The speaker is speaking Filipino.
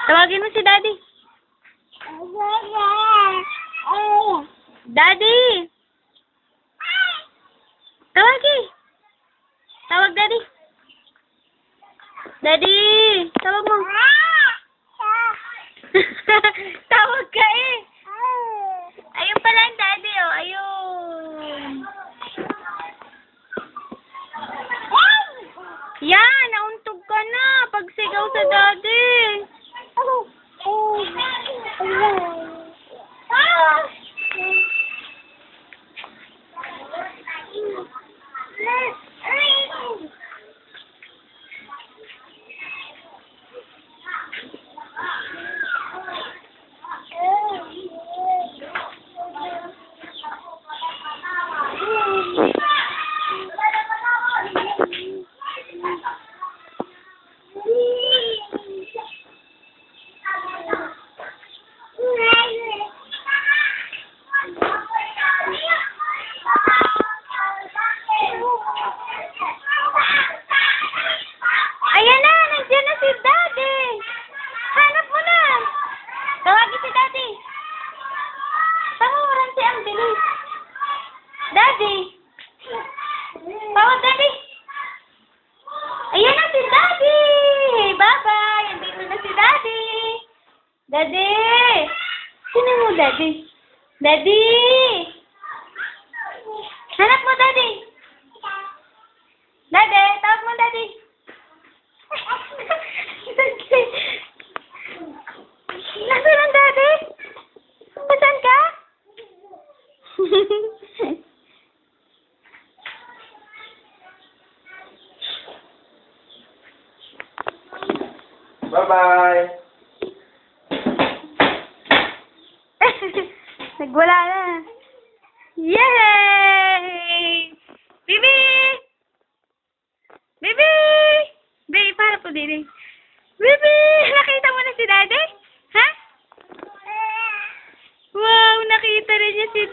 Tawagin mo si Daddy. Daddy! Tawagin! Tawag Daddy! Daddy! Tawag mo! Tawag ka eh! Ayun pala ang Daddy oh! Ayun! Yan! Nauntog ka na! Pagsigaw sa Daddy! Ayan na! Nandiyan na si Daddy! Hanap mo na! Tawagin si Daddy! Tawaran si ang bilis! Daddy! Tawag Daddy! Ayan na si Daddy! Bye-bye! Andito na si Daddy! Daddy! Sino mo Daddy? Daddy! Hanap mo Daddy! Daddy! Tawag mo Daddy! Nasaan ang Daddy? Saan ka? Bye-bye! Nagwala na. Yay! Bibi! Bibi! Bibi, para po din. Bibi! Nakita mo na si Daddy? Ha? Wow! Nakita rin niya si Daddy.